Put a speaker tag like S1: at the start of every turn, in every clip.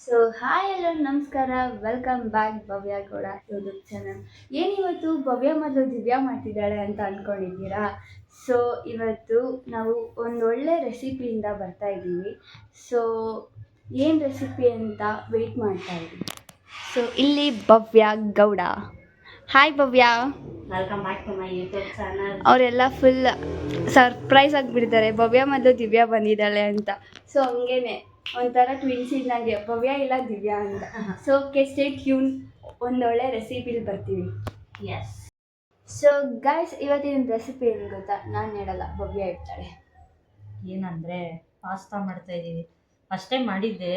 S1: So hi ಎಲ್ಲೋ ನಮಸ್ಕಾರ, welcome back ಭವ್ಯ Gowda YouTube channel. ಏನಿವತ್ತು ಭವ್ಯ ಮೊದಲು ದಿವ್ಯಾ ಮಾಡ್ತಿದ್ದಾಳೆ ಅಂತ ಅಂದ್ಕೊಂಡಿದ್ದೀರಾ? ಸೊ ಇವತ್ತು ನಾವು ಒಂದು ಒಳ್ಳೆ ರೆಸಿಪಿಯಿಂದ ಬರ್ತಾ ಇದ್ದೀವಿ. ಸೊ ಏನು ರೆಸಿಪಿ ಅಂತ ವೆಯ್ಟ್ ಮಾಡ್ತಾ ಇದ್ದೀವಿ. ಸೊ ಇಲ್ಲಿ Bhavya Gowda. Hi Bhavya.
S2: Welcome back to my YouTube channel.
S1: ಅವರೆಲ್ಲ ಫುಲ್ ಸರ್ಪ್ರೈಸ್ ಆಗಿಬಿಡ್ತಾರೆ ಭವ್ಯ ಮೊದಲು ದಿವ್ಯಾ ಬಂದಿದ್ದಾಳೆ ಅಂತ. ಸೊ ಹಂಗೇನೆ ಒಂಥರ ಟ್ವಿನ್ಸ್ ಇದ್ದಂಗೆ ಭವ್ಯ ಇಲ್ಲ ದಿವ್ಯಾ ಅಂತ. ಸೊ ಸ್ಟೇ ಟ್ಯೂನ್, ಒಂದೊಳ್ಳೆ ರೆಸಿಪಿಲಿ ಬರ್ತೀವಿ.
S2: ಎಸ್.
S1: ಸೊ ಗೈಸ್, ಇವತ್ತಿನ ರೆಸಿಪಿ ಏನು ಗೊತ್ತಾ? ನಾನು ಹೇಳಲ್ಲ, ಭವ್ಯ ಹೇಳ್ತಾಳೆ.
S2: ಏನಂದರೆ ಪಾಸ್ತಾ ಮಾಡ್ತಾ ಇದ್ದೀವಿ. ಫಸ್ಟ್ ಟೈಮ್ ಮಾಡಿದ್ದೆ,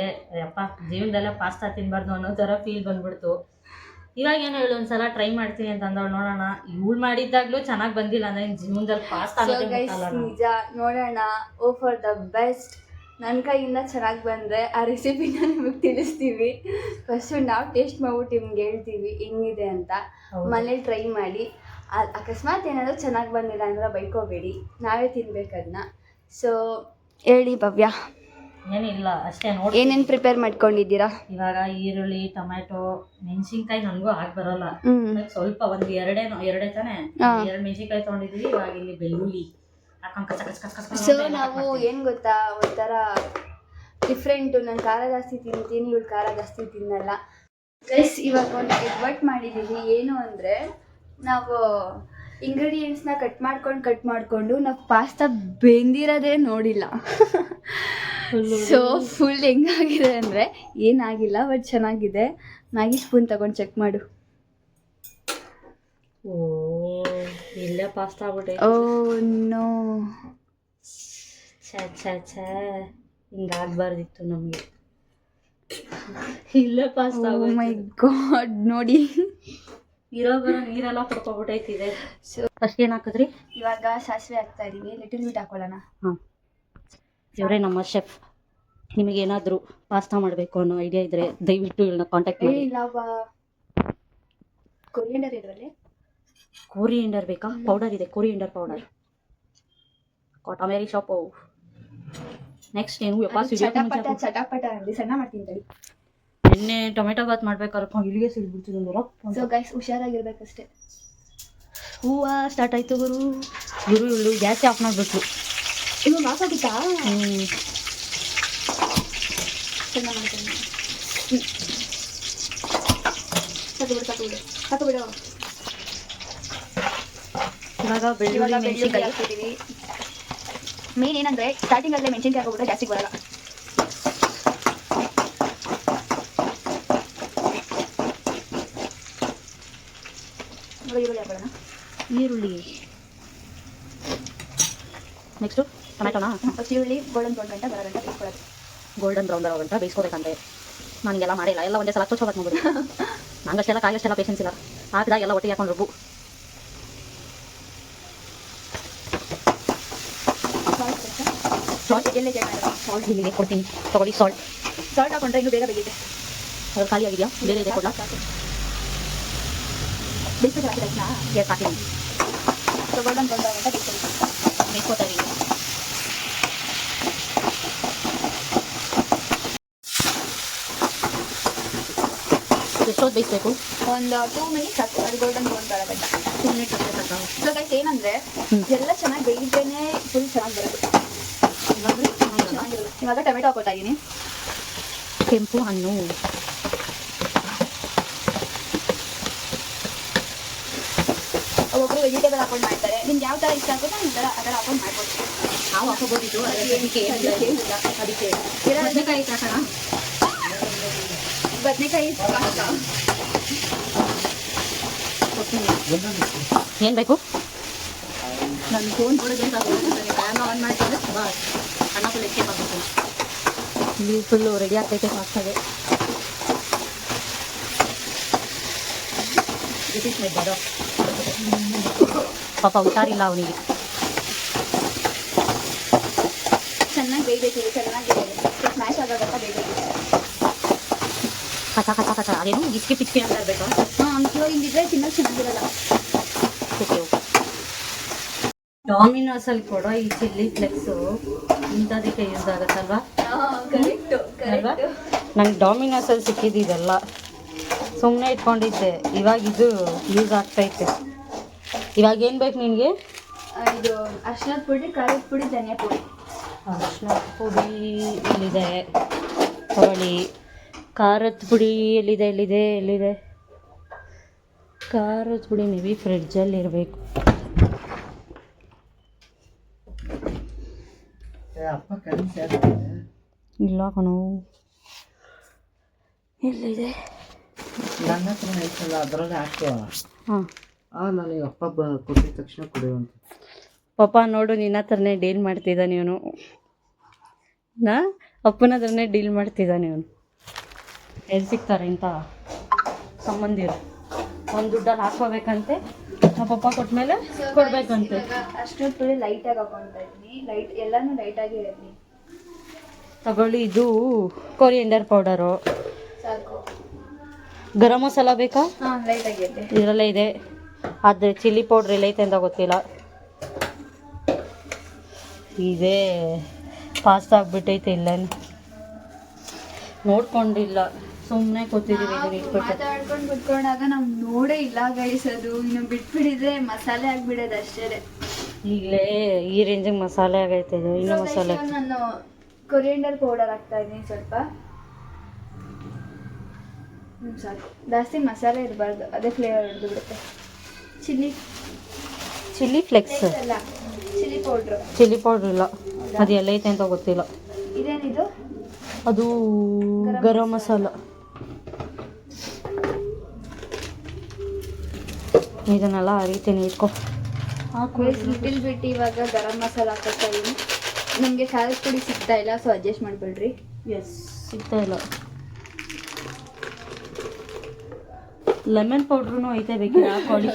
S2: ಅಪ್ಪ ಜೀವನದೆಲ್ಲ ಪಾಸ್ತಾ ತಿನ್ನಬಾರ್ದು ಅನ್ನೋ ಥರ ಫೀಲ್ ಬಂದ್ಬಿಡ್ತು. ಇವಾಗ ಏನು ಹೇಳು, ಒಂದ್ಸಲ ಟ್ರೈ ಮಾಡ್ತೀನಿ ಅಂತ ಅಂದವಳು. ನೋಡೋಣ, ಇವಳು ಮಾಡಿದ್ದಾಗಲೂ ಚೆನ್ನಾಗಿ ಬಂದಿಲ್ಲ ಅಂದರೆ ಜೀವನದಲ್ಲಿ ಪಾಸ್ತಾ
S1: ನಿಜ ನೋಡೋಣ. ಓ ಫಾರ್ ದ ಬೆಸ್ಟ್. ನನ್ನ ಕೈಯಿಂದ ಚೆನ್ನಾಗಿ ಬಂದರೆ ಆ ರೆಸಿಪಿನ ನಿಮಗೆ ತಿಳಿಸ್ತೀವಿ. ಫಸ್ಟು ನಾವು ಟೇಸ್ಟ್ ಮಾಡ್ಬಿಟ್ಟು ನಿಮ್ಗೆ ಹೇಳ್ತೀವಿ ಹೆಂಗಿದೆ ಅಂತ. ಮನೇಲಿ ಟ್ರೈ ಮಾಡಿ. ಅಕಸ್ಮಾತ್ ಏನಾದರೂ ಚೆನ್ನಾಗಿ ಬಂದಿಲ್ಲ ಅಂದ್ರೆ ಬೈಕೋಬೇಡಿ, ನಾವೇ ತಿನ್ಬೇಕದನ್ನ. ಸೊ ಹೇಳಿ ಭವ್ಯ.
S2: ಏನಿಲ್ಲ, ಅಷ್ಟೇ ನೋಡಿ.
S1: ಏನೇನು ಪ್ರಿಪೇರ್ ಮಾಡ್ಕೊಂಡಿದ್ದೀರಾ?
S2: ಇವಾಗ ಈರುಳ್ಳಿ, ಟೊಮ್ಯಾಟೊ, ಮೆಣಸಿನ್ಕಾಯಿ ನನಗೂ ಆಗಿ ಬರೋಲ್ಲ. ಸ್ವಲ್ಪ ಒಂದು ಎರಡೇ ತಾನೇ, 2 ಮೆಣಸಿನ್ಕಾಯಿ ತೊಗೊಂಡಿದ್ದೀವಿ. ಇವಾಗ ಇಲ್ಲಿ ಬೆಳ್ಳುಳ್ಳಿ
S1: ಸೊ ನಾವು ಏನು ಗೊತ್ತಾ, ಒಂಥರ ಡಿಫ್ರೆಂಟು. ನಾನು ಖಾರ ಜಾಸ್ತಿ ತಿಂತೀನಿ, ಇವಳು ಖಾರ ಜಾಸ್ತಿ ತಿನ್ನಲ್ಲ. ಗೈಸ್, ಇವಾಗ ಒಂದು ಎಡ್ವರ್ಟ್ ಮಾಡಿದ್ದೀವಿ. ಏನು ಅಂದರೆ, ನಾವು ಇಂಗ್ರೀಡಿಯೆಂಟ್ಸ್ನ ಕಟ್ ಮಾಡಿಕೊಂಡು ನಾವು ಪಾಸ್ತಾ ಬೆಂದಿರೋದೇ ನೋಡಿಲ್ಲ. ಸೊ ಫುಲ್ ಹೆಂಗಾಗಿದೆ ಅಂದರೆ, ಏನಾಗಿಲ್ಲ ಬಟ್ ಚೆನ್ನಾಗಿದೆ. ಮ್ಯಾಗಿ ಸ್ಪೂನ್ ತಗೊಂಡು ಚೆಕ್ ಮಾಡು.
S2: ಓ, ಇಲ್ಲೇ ಪಾಸ್ತಾ ಆಗ್ಬಿಟ್ಟೆ.
S1: ಓ ನೋ,
S2: ಛೇ ಹಿಂಗಾಗಬಾರ್ದಿತ್ತು ನಮಗೆ. ಇಲ್ಲೇ ಪಾಸ್ತಾ.
S1: ಓ ಮೈ ಗಾಡ್, ನೋಡಿ
S2: ಇರೋ ಬರೋ ನೀರೆಲ್ಲ ಪಡ್ಕೊಬಿಟ್ಟೈತಿದೆ. ಸೊ ಫಸ್ಟ್ ಏನು ಹಾಕಿದ್ರಿ?
S1: ಇವಾಗ ಸಾಸಿವೆ ಹಾಕ್ತಾ ಇದೀವಿ. ಲಿಟಲ್ ಬಿಟ್ ಹಾಕೊಳ್ಳೋಣ.
S2: ಹಾಂ, ಇವರೇ ನಮ್ಮ ಶೆಫ್. ನಿಮಗೇನಾದರೂ ಪಾಸ್ತಾ ಮಾಡಬೇಕು ಅನ್ನೋ ಐಡಿಯಾ ಇದ್ದರೆ ದಯವಿಟ್ಟು ಇವ್ರನ್ನ ಕಾಂಟ್ಯಾಕ್ಟ್ ಮಾಡಿ.
S1: ಕೊರಿಯಂಡರ್ ಇರುವಲ್ಲಿ
S2: ಕೋರಿಯಂಡರ್ ಬೇಕಾ? ಪೌಡರ್ ಇದೆ, ಕೋರಿಯಂಡರ್ ಪೌಡರ್. ಕಾಟಮೇರಿ ಶಾಪು. ನೆಕ್ಸ್ಟ್ ಏನು
S1: ಚಟಾಪಟ ಅಂದಿ ಸಣ್ಣ ಮಾಡ್ತೀನಿ ತಡಿ.
S2: ಎಣ್ಣೆ ಟೊಮೆಟೊ ಬಾತ್ ಮಾಡ್ಬೇಕಾದ್ರೆ ಇಲ್ಲಿಗೆ ಸಿಗ್ಬಿಡ್ತೀನಿ.
S1: So guys, ಹುಷಾರಾಗಿರ್ಬೇಕಷ್ಟೇ.
S2: ಹೂವು ಸ್ಟಾರ್ಟ್ ಆಯ್ತು ಗುರು. ಇಳು ಗ್ಯಾಸ್ ಆಫ್ ಮಾಡಿಬಿಟ್ಲು.
S1: ಇನ್ನು ಮಾತಾಡಿತಾ? ಸಣ್ಣ ಮಾಡ್ತೀನಿ. ಸಾಕು ಬಿಡು.
S2: ಇವಾಗ ಬೆಳ್ಳುಳ್ಳಿ ಮೆಣಸಿನ್ಕಾಯಿ
S1: ಹಾಕ್ತಿದ್ದೀವಿ. ಮೇನ್ ಏನಂದರೆ, ಸ್ಟಾರ್ಟಿಂಗಲ್ಲೇ ಮೆಣಸಿನ್ಕಾಯಿ ಹಾಕೋಬಿಟ್ರೆ ಜಾಸ್ತಿ ಬರಲ್ಲ. ಈರುಳ್ಳಿ ಹಾಕೋಣ.
S2: ಈರುಳ್ಳಿ ನೆಕ್ಸ್ಟು ಟೊಮೆಟೊನಾ?
S1: ಫಸ್ಟ್ ಈರುಳ್ಳಿ ಗೋಲ್ಡನ್ ಬ್ರೌನ್ ಗಂಟ ಬರೋ ಗಂಟ ಬೇಯಿಸ್ಕೊಳ್ಳೋದು.
S2: ಗೋಲ್ಡನ್ ಬ್ರೌನ್ ಬರೋ ಗಂಟ ಬೇಯಿಸ್ಕೋಬೇಕಂತೆ. ನನಗೆಲ್ಲ ಮಾಡಿಲ್ಲ, ಎಲ್ಲ ಒಂದೇ ಸಲ ಹಚ್ಚೋಬೇಕು ನೋಡ್ಬಿಡು. ನಂಗಷ್ಟೆಲ್ಲ ಕಾಯಿಗಷ್ಟೆಲ್ಲ ಪೇಷನ್ಸ್ ಇಲ್ಲ. ಹಾಕಿದಾಗ ಎಲ್ಲ ಒಟ್ಟಿಗೆ ಹಾಕೊಂಡು ರುಬ್ಬು. ಸಾಲ್ಟ್ ಇಲ್ಲಿಗೆ ಕೊಡ್ತೀನಿ, ತಗೊಳ್ಳಿ.
S1: ಸಾಲ್ಟ್ ಹಾಕೊಂಡ್ರೆ ಇನ್ನೂ ಬೇಗ ಬೇಗಿದೆ.
S2: ಅದು ಖಾಲಿ ಆಗಿದೆಯಾ? ಬೇರೆ ಇದೆ ಕೊಡ್ಲಾ?
S1: ಬೇಯಿಸ್ಬೇಕು ಹಾಕಿದ
S2: ಎಸ್ ಹಾಕಿದ್ದೀನಿ.
S1: ಸೊ ಗೋಲ್ಡನ್ ಬ್ರೌನ್ ಗಂಟ
S2: ಬೇಯಿಸ್ಕೋತಾ ಇದೀನಿ. ಎಷ್ಟೊತ್ತು ಬೇಯಿಸ್ಬೇಕು?
S1: ಒಂದು 2 ಮಿನಿಟ್ಸ್ ಸಾಕು. ಅದು ಗೋಲ್ಡನ್ ಬ್ರೌನ್ ಬರೋ ಗಂಟ
S2: 2 ಮಿನಿಟ್ಸ್ ಹಾಕ್ಬೇಕು.
S1: ಸೊ ಗೈಸ್, ಏನಂದರೆ ಎಲ್ಲ ಚೆನ್ನಾಗಿ ಬೇಯಿದ್ರೇನೆ ಫುಲ್ ಚೆನ್ನಾಗಿ ಬರುತ್ತೆ. ಇವಾಗ ಟೊಮೆಟೊ ಹಾಕೋತಾ ಇದ್ದೀನಿ.
S2: ಕೆಂಪು ಹಣ್ಣು,
S1: ಒಬ್ಬೊಬ್ರು ವೆಜಿಟೇಬಲ್ ಹಾಕೊಂಡು ಮಾಡ್ತಾರೆ. ನಿಮ್ಗೆ ಯಾವ ಥರ ಇಷ್ಟ ಆಗುತ್ತೋ ಆ ಥರ ಹಾಕೊಂಡು ಮಾಡ್ಬೋದು.
S2: ನಾವು ಹಾಕೋಬೋದಿತ್ತು, ಅದಕ್ಕೆ ಬದನೆಕಾಯಿ ಹಾಕೋಣ.
S1: ಬದನೆಕಾಯಿ
S2: ಏನು ಬೇಕು?
S1: ನನ್ನ ಫೋನ್ ನೋಡಿದ್ರೆ ಕ್ಯಾಮ್ರಾ ಆನ್ ಮಾಡ್ತಾರೆ.
S2: ಅನ್ನ ಫುಲ್ ಎಸ್ಕೇಪ್ ಆಗಬೇಕು. ಇಲ್ಲಿ ಫುಲ್ಲು ರೆಡಿ ಆಗ್ತೈತೆ ಪಾಸ್ತಾಗೆ. This is my brother. ಪಾಪ ಹುಷಾರಿಲ್ಲ ಅವನಿಗೆ.
S1: ಚೆನ್ನಾಗಿ ಬೇಯಬೇಕು, ಚೆನ್ನಾಗಿ ಸ್ಮ್ಯಾಶ್ ಆಗೋದಂತ ಬೇಯಬೇಕು.
S2: ಕಚ ಅದೇನು ಇಸ್ಕಿ ಪಿಚ್ಕಿ ಅಂತ ಇರಬೇಕಾ?
S1: ಇವಾಗ ಹಿಂಗಿದ್ರೆ ತಿನ್ನೋದು ಚೆನ್ನಾಗಿರಲ್ಲ.
S2: ಓಕೆ. ಡಾಮಿನೋಸ್ ಅಲ್ಲಿ ಕೊಡೋ ಈ ಚಿಲ್ಲಿ ಫ್ಲೆಕ್ಸು ಇಂಥದಕ್ಕೆ ಯೂಸ್ ಆಗುತ್ತಲ್ವಾ?
S1: ಕರೆಕ್ಟು.
S2: ನಂಗೆ ಡಾಮಿನೋಸಲ್ಲಿ ಸಿಕ್ಕಿದ್ದೆಲ್ಲ ಸುಮ್ಮನೆ ಇಟ್ಕೊಂಡಿದ್ದೆ. ಇವಾಗ ಇದು ಯೂಸ್ ಆಗ್ತೈತೆ. ಇವಾಗ ಏನು ಬೇಕು ನಿನಗೆ?
S1: ಇದು ಅರ್ಶಿನದ ಪುಡಿ, ಖಾರದ ಪುಡಿ, ಧನಿಯಾ ಪುಡಿ.
S2: ಅರ್ಶಿನದ ಪುಡಿ ಎಲ್ಲಿದೆ ತಗೊಳ್ಳಿ. ಖಾರದ ಪುಡಿ ಎಲ್ಲಿದೆ ಖಾರದ ಪುಡಿ ಮೇ ಬಿ ಫ್ರಿಡ್ಜಲ್ಲಿ ಇರಬೇಕು. ಇಲ್ಲ ಕಣೋ, ಎಲ್ಲಿದೆ?
S3: ನನ್ನ ಹತ್ರ ಐತಲ್ಲ, ಅದರಲ್ಲಿ ಹಾಕುವ.
S2: ಹಾಂ,
S3: ನನಗೆ ಅಪ್ಪ ಕೊಟ್ಟಿದ ತಕ್ಷಣ ಕುಡಿಯುವಂತ.
S2: ಪಾಪ ನೋಡು, ನಿನ್ನ ಹತ್ರನೇ ಡೀಲ್ ಮಾಡ್ತಿದ್ದಾನೆ ಇವನು. ಅಪ್ಪನ ಹತ್ರನೇ ಡೀಲ್ ಮಾಡ್ತಿದ್ದಾನೆ ಇವನು. ಎಲ್ಲಿ ಸಿಗ್ತಾರೆ ಇಂಥ ಸಂಬಂಧಿರು? ಒಂದು ದುಡ್ಡಲ್ಲಿ ಹಾಕೋಬೇಕಂತೆ, ನಮ್ಮ ಪಪ್ಪ ಕೊಟ್ಮೇಲೆ ಕೊಡ್ಬೇಕಂತೆ.
S1: ಅರ್ಶಿನದ ಪುಡಿ ಲೈಟಾಗಿ ಹಾಕೊಳ್ತಾ ಇದ್ದೀನಿ. ಎಲ್ಲಾನು ಲೈಟಾಗಿ ಇರಲಿ.
S2: ತಗೊಳ್ಳಿ, ಇದು ಕೊರಿಯಂಡರ್ ಪೌಡರು.
S1: ಸಾಕು.
S2: ಗರಂ ಮಸಾಲ ಬೇಕಾ?
S1: ಹಾಂ, ಲೈಟಾಗಿ ಇರಲಿ.
S2: ಇದರಲ್ಲೇ ಇದೆ. ಆದರೆ ಚಿಲ್ಲಿ ಪೌಡ್ರ್ ಎಲ್ಲೈತೆ ಅಂತ ಗೊತ್ತಿಲ್ಲ. ಇದೇ ಪಾಸ್ತಾ ಆಗ್ಬಿಟ್ಟೈತೆ. ಇಲ್ಲೇನು ನೋಡ್ಕೊಂಡಿಲ್ಲ, ಸುಮ್ಮನೆ ಕೂತಿದ್ದೀವಿ. ಇದನ್ನ ಇಟ್ಬಿಟ್ಟು
S1: ಮಾತಾಡ್ಕೊಂಡು ಕುತ್ಕೊಂಡಾಗ ನಾವು ನೋಡೇ ಇಲ್ಲ ಗೈಸ್. ಅದು ಇನ್ನು ಬಿಟ್ಬಿಟ್ಟಿದ್ರೆ ಮಸಾಲೆ ಆಗ್ಬಿಡೋದು ಅಷ್ಟೇ.
S2: ಈಗಲೇ ಈ ರೇಂಜಿಗೆ ಮಸಾಲೆ ಆಗೈತೆ. ಇದು ಇನ್ನೂ ಮಸಾಲೆ.
S1: ನಾನು ಕೊರಿಯಂಡರ್ ಪೌಡರ್ ಹಾಕ್ತಾ ಇದ್ದೀನಿ ಸ್ವಲ್ಪ. ಸಾಕು, ಜಾಸ್ತಿ ಮಸಾಲೆ ಇರಬಾರ್ದು, ಅದೇ ಫ್ಲೇವರ್ ಹಿಡಿದು ಬಿಡುತ್ತೆ.
S2: ಚಿಲ್ಲಿ ಫ್ಲೆಕ್ಸ್
S1: ಅಲ್ಲ, ಚಿಲ್ಲಿ ಪೌಡ್ರು.
S2: ಚಿಲ್ಲಿ ಪೌಡ್ರ್ ಇಲ್ಲ, ಅದು ಎಲ್ಲೈತೆ ಅಂತ ಗೊತ್ತಿಲ್ಲ.
S1: ಇದೇನಿದು?
S2: ಅದು ಗರಂ ಮಸಾಲ. ಇದನ್ನೆಲ್ಲ ಅರಿತೀನಿ, ಇಟ್ಕೊ.
S1: ಲಿಟಲ್ ಬಿಟ್ ಇವಾಗ ಗರಂ ಮಸಾಲ ಹಾಕ್ತಾ ಇದೀನಿ. ನಮಗೆ ಖಾರದ ಪುಡಿ ಸಿಗ್ತಾ ಇಲ್ಲ, ಸೊ ಅಡ್ಜಸ್ಟ್ ಮಾಡಿಬಿಡ್ರಿ.
S2: ಎಸ್, ಸಿಗ್ತಾ ಇಲ್ಲ. ಲೆಮನ್ ಪೌಡ್ರೂ ಐತೆ, ಬೇಕಿದ್ರೆ ಹಾಕೊಳ್ಳಿ.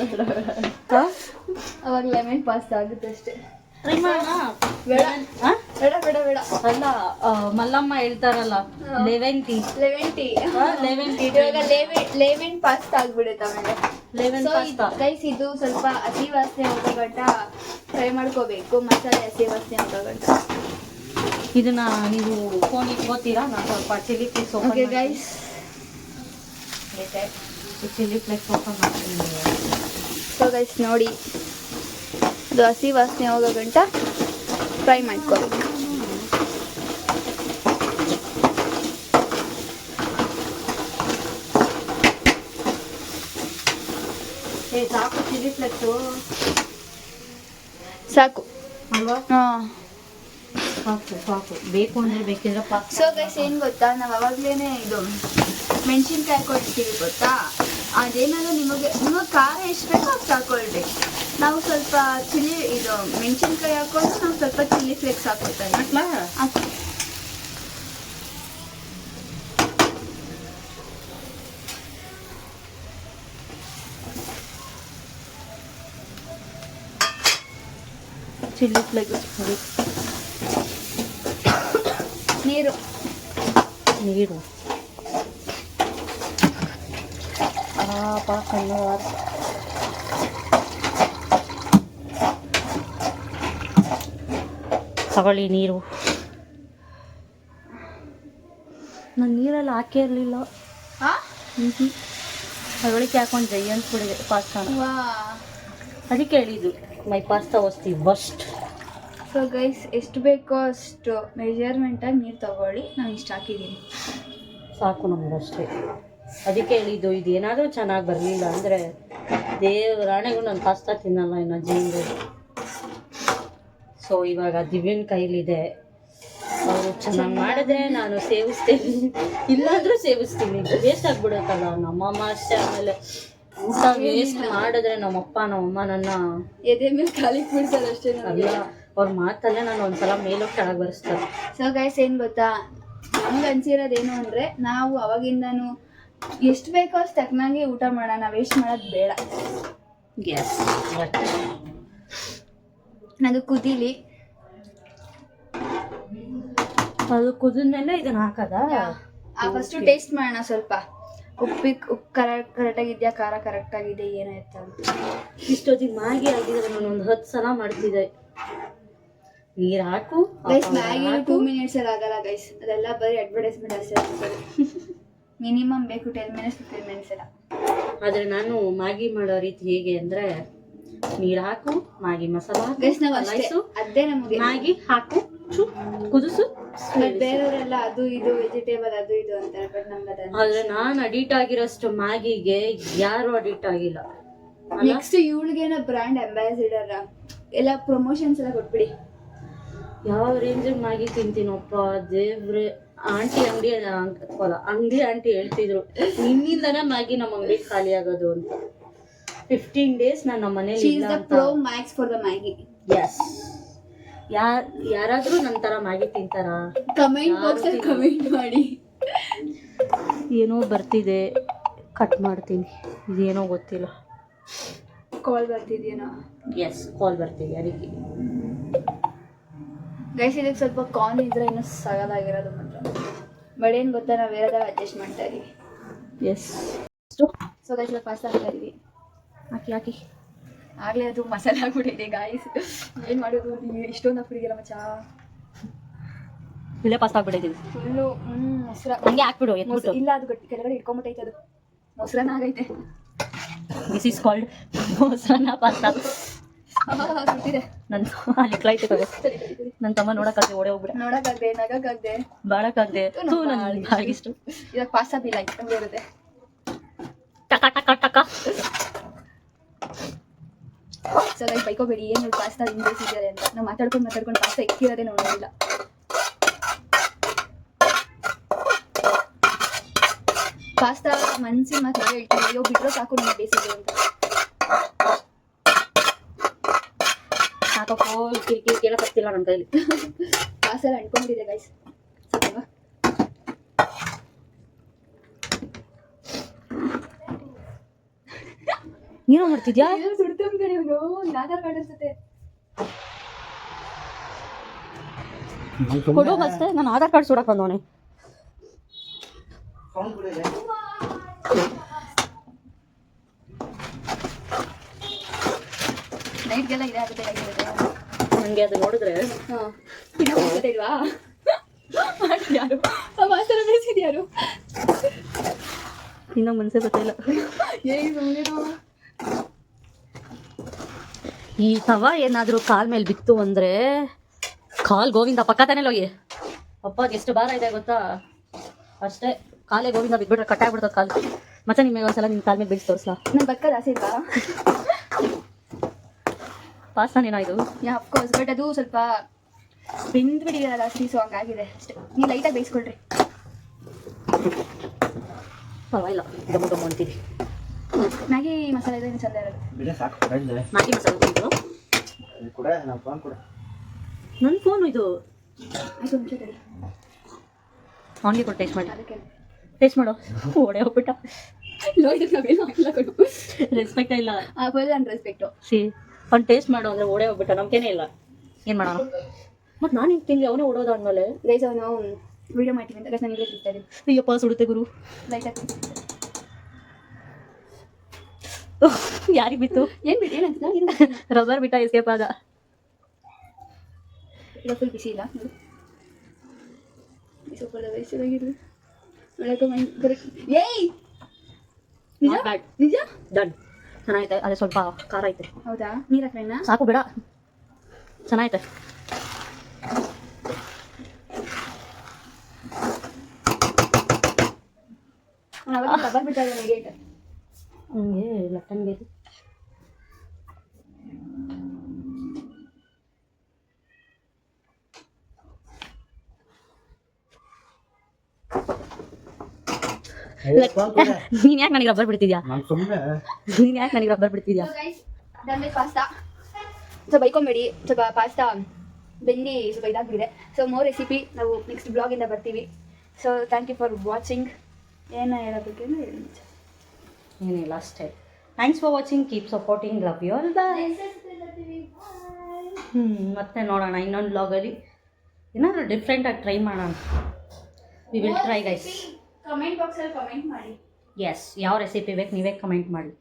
S1: ಅವಾಗ ಲೆಮನ್ ಪಾಸ್ತಾ ಆಗುತ್ತೆ ಅಷ್ಟೇ.
S2: ಟ್ರೈ ಮಾಡೋಣ.
S1: ಬೇಡ ಬೇಡ ಬೇಡ ಬೇಡ.
S2: ಅಲ್ಲ, ಮಲ್ಲಮ್ಮ ಹೇಳ್ತಾರಲ್ಲ, ಲೆಮನ್ ಟೀ.
S1: ಇವಾಗ ಲೆಮನ್ ಪಾಸ್ತಾ ಆಗ್ಬಿಡುತ್ತೆ ಆಮೇಲೆ.
S2: Lemon pasta.
S1: ಗೈಸ್, ಇದು ಸ್ವಲ್ಪ ಹಸಿ ವಾಸನೆ ಹೋಗೋ ಗಂಟ ಫ್ರೈ ಮಾಡ್ಕೋಬೇಕು. ಮಸಾಲೆ ಹಸಿ ವಾಸನೆ ಹೋಗೋ ಗಂಟ.
S2: ಇದನ್ನ ನೀವು ಫೋನ್ ಇಟ್ಕೋತೀರಾ? ನಾನು ಸ್ವಲ್ಪ chilli flakes open
S1: okay guys,
S2: chilli flakes open ಮಾಡ್ತೀನಿ.
S1: ಸೊ ಗೈಸ್ ನೋಡಿ, ಇದು ಹಸಿ ವಾಸನೆ ಹೋಗೋ ಗಂಟ ಫ್ರೈ ಮಾಡ್ಕೋಬೇಕು.
S2: ಸಾಕು, ಚಿಲ್ಲಿ ಫ್ಲೇಕ್ಸು
S1: ಸಾಕು
S2: ಅಲ್ವಾ?
S1: ಹಾಂ,
S2: ಸಾಕು. ಬೇಕು ಅಂದರೆ ಬೇಕಿದ್ರೆ ಪಾಸ್ತಾ.
S1: ಸೊ ಗೈಸ್, ಏನು ಗೊತ್ತಾ, ನಾವು ಅವಾಗಲೇ ಇದು ಮೆಣಸಿನ್ಕಾಯಿ ಹಾಕೊಳ್ತೀವಿ ಗೊತ್ತಾ. ಅದೇನಾದ್ರು ನಿಮಗೆ ಖಾರ ಎಷ್ಟು ಬೇಕೋ ಅಷ್ಟು ಹಾಕೊಳ್ರಿ. ನಾವು ಸ್ವಲ್ಪ ಇದು ಮೆಣಸಿನ್ಕಾಯಿ ಹಾಕೊಂಡು ನಾವು ಸ್ವಲ್ಪ ಚಿಲ್ಲಿ ಫ್ಲೇಕ್ಸ್ ಹಾಕೋತಾರೆ. ಹಾಕಿ.
S2: ಚಿಲ್ಲಿ ಫ್ಲೇಕ್ಸ್,
S1: ನೀರು
S2: ಕಣ್ಣು ತಗೊಳ್ಳಿ. ನೀರು ನಾನು ನೀರಲ್ಲಿ ಹಾಕೇ ಇರಲಿಲ್ಲ. ಅದೊಳಗೆ ಹಾಕೊಂಡು ಜೈ ಅನ್ಸ್ಬಿಡಿದೆ ಪಾಸ್ತಾನ. ಅದಕ್ಕೆ ಹೇಳಿದ್ದು my pasta was the worst.
S1: So guys, ಎಷ್ಟು ಬೇಕೋ ಅಷ್ಟು ಮೆಜರ್ಮೆಂಟಾಗಿ ನೀರು ತಗೊಳ್ಳಿ. ನಾನು ಇಷ್ಟು ಹಾಕಿದ್ದೀನಿ,
S2: ಸಾಕು ನಮಗಷ್ಟೇ. ಅದಕ್ಕೆ ಹೇಳಿದ್ದು, ಇದು ಏನಾದರೂ ಚೆನ್ನಾಗಿ ಬರಲಿಲ್ಲ ಅಂದರೆ ದೇವರಾಣೆಗೂ ನಾನು ಪಾಸ್ತಾ ತಿನ್ನಲ್ಲ ಇನ್ನು ಜೀವನದಲ್ಲಿ. ಸೊ ಇವಾಗ ದಿವ್ಯನ ಕೈಲಿದೆ. ಅವರು ಚೆನ್ನಾಗಿ ಮಾಡಿದ್ರೆ ನಾನು ಸೇವಿಸ್ತೀನಿ, ಇಲ್ಲಾಂದ್ರೂ ಸೇವಿಸ್ತೀನಿ. ವೇಸ್ಟ್ ಆಗಿಬಿಡುತ್ತಲ್ಲ. ನಮ್ಮಮ್ಮ ಅಷ್ಟೇ. ಆಮೇಲೆ ಊಟ ವೇಸ್ಟ್ ಮಾಡಿದ್ರೆ ನಮ್ಮಮ್ಮ ನನ್ನ
S1: ಎದೆ ಮೇಲೆ ಕಾಲಿಗೆ ಬಿಡ್ತಾರೆ ಅಷ್ಟೇ.
S2: ಅಲ್ಲ, ಅವ್ರ ಮಾತಲ್ಲೇ ನಾನು ಒಂದ್ಸಲ ಮೇಲೋಗಿ ಕೆಳಗೆ ಬರೆಸ್ತಾರೆ.
S1: ಸೊ ಗೈಸ್, ಏನು ಗೊತ್ತಾ, ನಮ್ಗೆ ಅನ್ಸಿರೋದೇನು ಅಂದರೆ, ನಾವು ಅವಾಗಿಂದನೂ ಎಷ್ಟು ಬೇಕೋ ಅಷ್ಟು ತಕ್ಕನಾಗಿ ಊಟ ಮಾಡೋಣ, ವೇಸ್ಟ್ ಮಾಡೋದು ಬೇಡ.
S2: ಗ್ಯಾಸ್
S1: ಅದು ಕುದೀಲಿ.
S2: ಅದು ಕುದಿದ್ಮೇಲೆ ಇದನ್ನ ಹಾಕದ.
S1: ಫಸ್ಟು ಟೇಸ್ಟ್ ಮಾಡೋಣ ಸ್ವಲ್ಪ. ಉಪ್ಪು ಕರೆಕ್ಟಾಗಿದೆಯಾ, ಖಾರ ಕರೆಕ್ಟಾಗಿದೆ, ಏನಾಯ್ತು ಅಂತ.
S2: ಇಷ್ಟೊತ್ತಿಗೆ ಮ್ಯಾಗಿ ಆಗಿದ್ರೆ ನಾನು ಒಂದು 10 ಸಲ ಮಾಡ್ತಿದ್ದೆ. ನೀರು ಹಾಕು
S1: ಗೈಸ್ ಮ್ಯಾಗಿ 2 ಮಿನಿಟ್ಸ್ ಅಲ್ಲಿ ಆಗಲ್ಲ ಗೈಸ್, ಅದೆಲ್ಲ ಬರೀ ಅಡ್ವರ್ಟೈಸ್ಮೆಂಟ್ ಅಷ್ಟೇ. ಮಿನಿಮಮ್ ಬೇಕು 10 ಮಿನಿಟ್ಸ್ 15 ಮಿನಿಟ್ಸ್ ಎಲ್ಲ.
S2: ಆದರೆ ನಾನು ಮ್ಯಾಗಿ ಮಾಡೋ ರೀತಿ ಹೇಗೆ ಅಂದರೆ ನೀರು ಹಾಕು, ಮ್ಯಾಗಿ ಮಸಾಲ
S1: ಗೈಸ್ ನಾವು ಅಷ್ಟೇ, ಅದೇ ನಮಗೆ
S2: ಮ್ಯಾಗಿ ಹಾಕು, ಕುದಿಸು.
S1: ಬೇರೆಯವರೆಲ್ಲ ಅದು ಇದು ವೆಜಿಟೇಬಲ್ ಅದು ಇದು ಅಂತಾರೆ, ಬಟ್ ನಮ್ಗೆ ಅದನ್ನ.
S2: ಆದರೆ ನಾನು ಅಡಿಟ್ ಆಗಿರೋಷ್ಟು ಮ್ಯಾಗಿಗೆ ಯಾರು ಅಡಿಟ್ ಆಗಿಲ್ಲ.
S1: ನೆಕ್ಸ್ಟ್ ಇವಳಿಗೇನೋ ಬ್ರ್ಯಾಂಡ್ ಅಂಬಾಸಿಡರ್ ಎಲ್ಲ ಪ್ರಮೋಷನ್ಸ್ ಎಲ್ಲ ಕೊಟ್ಬಿಡಿ.
S2: ಯಾವ ರೇಂಜಿಗೆ ಮ್ಯಾಗಿ ತಿಂತೀನಪ್ಪ ದೇವ್ರೆ. ಅಂಗಡಿ ಆಂಟಿ ಹೇಳ್ತಿದ್ರು ನಿನ್ನಿಂದನೇ ಮ್ಯಾಗಿ ನಮ್ಮ ಅಂಗಡಿ ಖಾಲಿ ಆಗೋದು ಅಂತ. 15 ಡೇಸ್ ನಾನು ನಮ್ಮ ಮನೇಲಿ ಇಲ್ಲ ಅಂತ.
S1: Pro max for the Maggi.
S2: Yes, ಯಾರಾದ್ರೂ ನನ್ನ ತರ ಮ್ಯಾಗಿ ತಿಂತಾರಾ?
S1: ಕಮೆಂಟ್ ಬಾಕ್ಸ್ ಅಲ್ಲಿ ಕಮೆಂಟ್ ಮಾಡಿ.
S2: ಏನೋ ಬರ್ತಿದೆ, ಕಟ್ ಮಾಡ್ತೀನಿ. ಇದೇನೋ ಗೊತ್ತಿಲ್ಲ.
S1: ಕಾಲ್ ಬರ್ತಿದ್ಯೇನೋ.
S2: ಎಸ್, ಕಾಲ್ ಬರ್ತಿದೆ ಅದಕ್ಕೆ.
S1: ಗೈಸ್ ಇದಕ್ಕೆ ಸ್ವಲ್ಪ ಕಾರ್ನ್ ಇದ್ರೆ ಇನ್ನೂ ಸಗದಾಗಿರೋದು ಮಾತ್ರ. ಬಟ್ ಏನು ಗೊತ್ತಾ, ನಾವು ಬೇರೆದಾಗ ಅಡ್ಜಸ್ಟ್ ಮಾಡ್ತಾ ಇದೀವಿ.
S2: ಎಸ್,
S1: ಸೊ ಗೈಸ್ ಇವಾಗ ಪಾಸ್ತಾ ಹಾಕ್ತಾ ಇದೀವಿ.
S2: ಹಾಕಿ
S1: ಆಗಲೇ ಅದು ಮಸಾಲೆ ಹಾಕ್ಬಿಟ್ಟಿದೆ ಗಾಯ್ಸ್. ಏನು ಮಾಡೋದು, ನೀವು ಇಷ್ಟೊಂದು ಹಾಕ್ಬಿಟ್ಟಿದ್ದೀರ ಮಚ್ಚ.
S2: ಇಲ್ಲೇ ಪಾಸ್ತಾ ಹಾಕ್ಬಿಟ್ಟಿದ್ದೀವಿ
S1: ಫುಲ್ಲು ಮೊಸರು
S2: ಹಂಗೆ ಹಾಕ್ಬಿಡು ಎತ್ಬಿಟ್ಟು.
S1: ಇಲ್ಲ ಅದು ಗಟ್ಟಿ ಕೆಳಗಡೆ ಇಟ್ಕೊಂಬಿಟ್ಟೈತೆ, ಅದು ಮೊಸರನ್ನ ಆಗೈತೆ.
S2: ದಿಸ್ ಈಸ್ ಕಾಲ್ಡ್ ಮೊಸರನ್ನ ಪಾಸ್ತಾ.
S1: ಸುಟ್ಟಿದೆ
S2: ನನ್ನ ಅಲ್ಲಿ ಕ್ಲೈಟ್ ತಗೋ. ನನ್ನ ತಮ್ಮ ನೋಡಕ್ಕಾಗದೆ ಓಡೆ ಹೋಗ್ಬಿಡ.
S1: ನೋಡಕ್ಕಾಗದೆ, ನಗಕ್ಕಾಗದೆ,
S2: ಬಾಳಕ್ಕಾಗದೆ. ಹಾಗಿಷ್ಟು
S1: ಇವಾಗ ಪಾಸ್ತಾ ಬಿಲ್ ಆಯ್ತು ಹಂಗೆ ಇರುತ್ತೆ.
S2: ಟಕ ಟಕ ಟಕ.
S1: ಸೊ ಲೈಕ್ ಬೈಕೋಬೇಡಿ, ಏನು ಪಾಸ್ತಾ ಹಿಂಗೆ ಬೇಯಿಸಿದ್ದಾರೆ ಅಂತ. ನಾವು ಮಾತಾಡ್ಕೊಂಡು ಪಾಸ್ತಾ ಇಕ್ಕಿರೋದೇ ನೋಡೋದಿಲ್ಲ. ಪಾಸ್ತಾ ಮನ್ಸಿನ ಮಾತ್ರ ಹೇಳ್ತೀವಿ, ಅಯ್ಯೋ ಬಿಟ್ಟರೆ ಸಾಕು ನಮಗೆ ಬೇಯಿಸಿದ್ರು ಅಂತ.
S2: ಸಾಕಪ್ಪೋ, ಕಿರಿಕಿರಿ ಕೇಳಕ್ಕಾಗ್ತಿಲ್ಲ ನನ್ನ ಕೈಲಿ.
S1: ಪಾಸ್ತಾ ಎಲ್ಲ ಅಂಟ್ಕೊಂಡಿದೆ ಗೈಸ್. ಸಾಕಲ್ವಾ?
S2: ಏನೋ ಮಾಡ್ತಿದ್ಯಾ?
S1: ಸುಡ್ತಂದ್ರೆ ಇವನು ಆಧಾರ್ ಕಾರ್ಡ್ ಅನ್ಸುತ್ತೆ.
S2: ಕೊಡು ಮತ್ತೆ, ನಾನು ಆಧಾರ್ ಕಾರ್ಡ್ ಸುಡಕ್ ಬಂದವನೆ.
S1: ನೈಟ್ಗೆಲ್ಲ ಇದೆ ಆಗುತ್ತೆ
S2: ನನಗೆ ಅದು ನೋಡಿದ್ರೆ
S1: ಹಾಂ ಇಲ್ವಾ? ಯಾರು ಮಾಸ್ತರ ಬೇಯಿಸಿದ್ಯಾರು?
S2: ಇನ್ನೂ ಮನಸ್ಸೇ ಗೊತ್ತಿಲ್ಲ. ಈ ತವ ಏನಾದರೂ ಕಾಲ್ ಮೇಲೆ ಬಿತ್ತು ಅಂದರೆ ಕಾಲ್ ಗೋವಿಂದ ಪಕ್ಕ ತಾನೇ ಹೋಗಿ. ಅಪ್ಪ ಅದು ಎಷ್ಟು ಭಾರ ಇದೆ ಗೊತ್ತಾ? ಅಷ್ಟೇ, ಕಾಲೇ ಗೋವಿಂದ ಬಿದ್ಬಿಟ್ರೆ ಕಟ್ಟಾಗ್ಬಿಡ್ತದೆ ಕಾಲು. ಮತ್ತೆ ನಿಮಗೆ ಒಂದ್ಸಲ ನಿಮ್ಮ ಕಾಲ್ ಮೇಲೆ ಬಿಡಿಸಿ ತೋರಿಸ್ಲಾ?
S1: ನನ್ನ ಪಕ್ಕ ಜಾಸ್ತಿ ಇಲ್ವಾ?
S2: ಪಾಸ್ತಾನೇನೋ ಇದು?
S1: ಯಾ ಅಫ್ಕೋರ್ಸ್, ಬಟ್ ಅದು ಸ್ವಲ್ಪ ಬೆಂದ್ಬಿಟ್ಟಿದೆ ಜಾಸ್ತಿ, ಸೊ ಹಂಗಾಗಿದೆ ಅಷ್ಟೇ. ನೀವು ಲೈಟಾಗಿ ಬೇಯಿಸ್ಕೊಳ್ರಿ.
S2: ಪರವಾಗಿಲ್ಲ, ಗಮ್ಮ ಗಮ್ಮ ಅಂತೀವಿ.
S1: ಮ್ಯಾಗಿ ಮಸಾಲೆ ಇದೆ ಚಂದ ಇರೋದು.
S2: ಮ್ಯಾಗಿ ಮಸಾಲೆ ತಿಂತು. ನನ್ನ ಫೋನು ಇದು.
S1: ಆಯ್ತು ನಿಮಿಷ ತಡಿ.
S2: ಅವನಿಗೆ ಕೊಟ್ಟು ಟೇಸ್ಟ್ ಮಾಡಿ.
S1: ಅದಕ್ಕೆ
S2: ಟೇಸ್ಟ್ ಮಾಡು. ಓಡೆ ಹೋಗ್ಬಿಟ್ಟ.
S1: ಲೋಯ್ದಕ್ಕೆ ನಾವೇನು ಹಾಕಿಲ್ಲ ಕೊಡು.
S2: ರೆಸ್ಪೆಕ್ಟೇ ಇಲ್ಲ.
S1: Full and respect.
S2: ಅವ್ನು ಟೇಸ್ಟ್ ಮಾಡು ಅಂದರೆ ಓಡೆ ಹೋಗ್ಬಿಟ್ಟ. ನಂಬಿಕೆನೇ ಇಲ್ಲ. ಏನು ಮಾಡೋಣ? ಮತ್ತು ನಾನು ಹಿಂಗೆ ತಿಂದು ಅವನೇ ಓಡೋದು ಅಂದಮೇಲೆ
S1: ಗೈಸ್ ಅವನು ವೀಡಿಯೋ ಮಾಡ್ತೀವಿ ಅಂತ ಗೈಸ್ ನಾನು ಇಲ್ಲೇ ತಿಂತಾ ಇದ್ದೀನಿ.
S2: ಅಯ್ಯಪ್ಪ ಸುಡುತ್ತೆ ಗುರು.
S1: ಲೈಟಾಗಿ
S2: ಯಾರಿಗೆ ಬಿತ್ತು?
S1: ಏನು ಬಿಟ್ಟು ಏನಂತ
S2: ರಬ್ಬರ್ ಬಿಟ್ಟ ಎಸ್ಕೇಪ್ ಆಗ.
S1: ಇಲ್ಲ ಫುಲ್ ಬಿಸಿ ಇಲ್ಲ ಸ್ವಲ್ಪ ವಯಸ್ಸಾಗಿರಲಿ ಒಳಗೆ ಕರೆಕ್ಟ್. ಏಯ್ ನಿಜ
S2: ಬ್ಯಾಡ್.
S1: ನಿಜ
S2: ಡನ್. ಚೆನ್ನಾಗೈತೆ, ಅದೇ ಸ್ವಲ್ಪ ಖಾರ ಐತೆ.
S1: ಹೌದಾ? ನೀರು ಹಾಕ್ರಣ್ಣ?
S2: ಸಾಕು ಬೇಡ, ಚೆನ್ನಾಗೈತೆ.
S1: ಅವಾಗ ಕಬರ್ ಬಿಟ್ಟಾಗ ಗೇಟ್
S2: ಹಂಗೆ ಲಟ್ಟನ್ಗೆ ನೀನ್ ಯಾಕೆ ನನಗೆ ರಬ್ಬರ್ ಬಿಡ್ತಿದ್ಯಾ? ನೀನ್ ಯಾಕೆ ನನಗೆ ರಬ್ಬರ್ ಬಿಡ್ತಿದ್ಯಾ?
S1: ಪಾಸ್ತಾ ಸ್ವಲ್ಪ ಬೈಕೊಂಬೇಡಿ, ಸ್ವಲ್ಪ ಪಾಸ್ತಾ ಬೆಂದಿ ಸ್ವಲ್ಪ ಇದಾಗ್ಬಿಟ್ಟಿದೆ. ಸೊ ಮೋರ್ ರೆಸಿಪಿ ನಾವು ನೆಕ್ಸ್ಟ್ ಬ್ಲಾಗಿಂದ ಬರ್ತೀವಿ. So thank you for watching. ಏನು ಹೇಳೋದಕ್ಕೇನು ಹೇಳಿ
S2: ಏನಿಲ್ಲ ಅಷ್ಟೇ. Thanks for watching, keep supporting, love you all. Bye. ಮತ್ತೆ ನೋಡೋಣ ಇನ್ನೊಂದು ಬ್ಲಾಗಲ್ಲಿ ಏನಾದರೂ ಡಿಫ್ರೆಂಟಾಗಿ ಟ್ರೈ ಮಾಡೋಣ. We will try guys.
S1: Comment ಬಾಕ್ಸಲ್ಲಿ ಕಮೆಂಟ್ ಮಾಡಿ.
S2: ಎಸ್, ಯಾವ ರೆಸಿಪಿ ಬೇಕು ನೀವೇ ಕಮೆಂಟ್ ಮಾಡಿ.